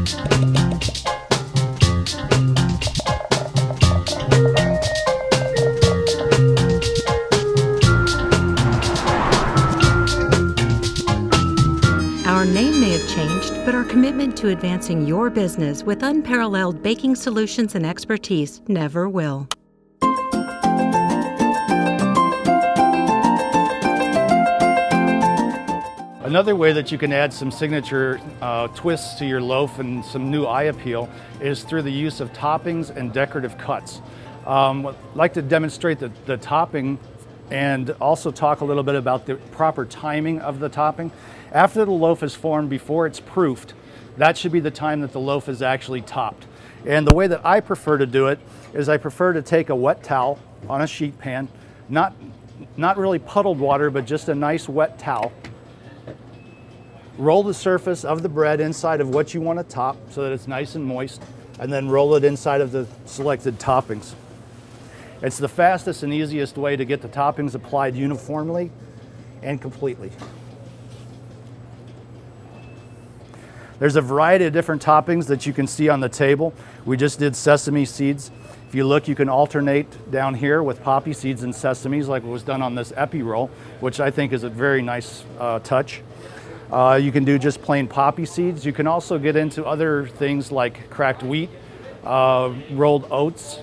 Our name may have changed, but our commitment to advancing your business with unparalleled baking solutions and expertise never will. Another way that you can add some signature twists to your loaf and some new eye appeal is through the use of toppings and decorative cuts. I'd like to demonstrate the topping and also talk a little bit about the proper timing of the topping. After the loaf is formed, before it's proofed, that should be the time that the loaf is actually topped. And the way that I prefer to do it is I prefer to take a wet towel on a sheet pan, not really puddled water, but just a nice wet towel. Roll the surface of the bread inside of what you want to top so that it's nice and moist, and then roll it inside of the selected toppings. It's the fastest and easiest way to get the toppings applied uniformly and completely. There's a variety of different toppings that you can see on the table. We just did sesame seeds. If you look, you can alternate down here with poppy seeds and sesames like was done on this epi roll, which I think is a very nice touch. You can do just plain poppy seeds. You can also get into other things like cracked wheat, rolled oats.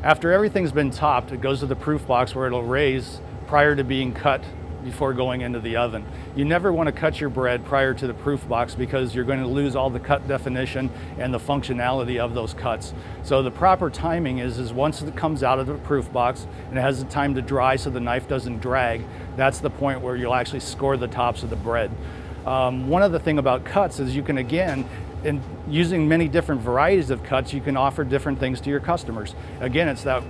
After everything's been topped, it goes to the proof box where it'll raise prior to being cut before going into the oven. You never want to cut your bread prior to the proof box because you're going to lose all the cut definition and the functionality of those cuts. So the proper timing is once it comes out of the proof box and it has the time to dry so the knife doesn't drag, that's the point where you'll actually score the tops of the bread. One other thing about cuts is you can, again, in using many different varieties of cuts, you can offer different things to your customers. Again, it's that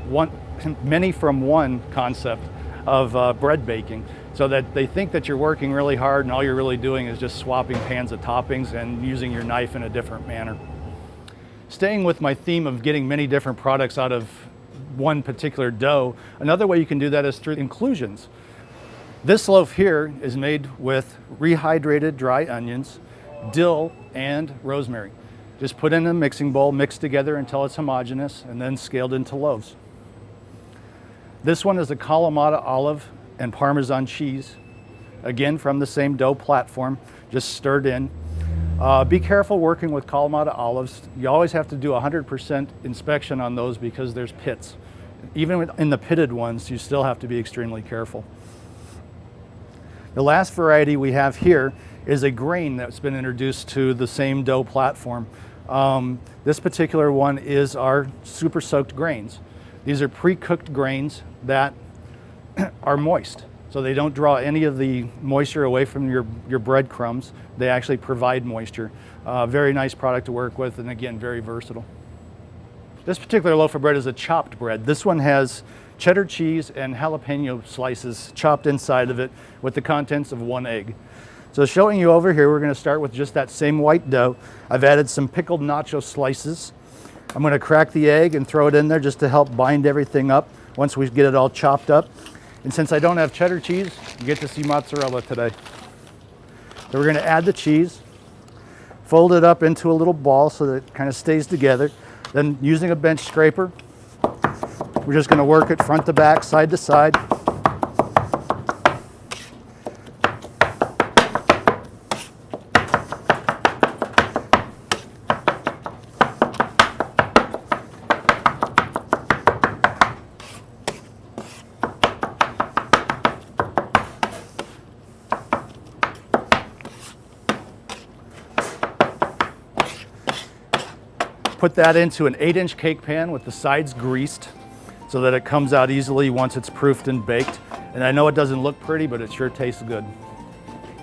many from one concept of bread baking, so that they think that you're working really hard and all you're really doing is just swapping pans of toppings and using your knife in a different manner. Staying with my theme of getting many different products out of one particular dough, another way you can do that is through inclusions. This loaf here is made with rehydrated dry onions, dill, and rosemary. Just put in a mixing bowl, mix together until it's homogeneous, and then scaled into loaves. This one is a Kalamata olive and Parmesan cheese, again from the same dough platform, just stirred in. Be careful working with Kalamata olives. You always have to do 100% inspection on those because there's pits. Even in the pitted ones, you still have to be extremely careful. The last variety we have here is a grain that's been introduced to the same dough platform. This particular one is our super soaked grains. These are pre-cooked grains that are moist, so they don't draw any of the moisture away from your breadcrumbs. They actually provide moisture. Very nice product to work with, and again, very versatile. This particular loaf of bread is a chopped bread. This one has cheddar cheese and jalapeno slices chopped inside of it with the contents of 1 egg. So showing you over here, we're going to start with just that same white dough. I've added some pickled nacho slices. I'm going to crack the egg and throw it in there just to help bind everything up once we get it all chopped up. And since I don't have cheddar cheese, you get to see mozzarella today. So we're going to add the cheese, fold it up into a little ball so that it kind of stays together. Then using a bench scraper, we're just going to work it front to back, side to side. Put that into an 8-inch cake pan with the sides greased so that it comes out easily once it's proofed and baked. And I know it doesn't look pretty, but it sure tastes good.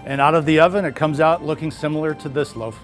And out of the oven, it comes out looking similar to this loaf.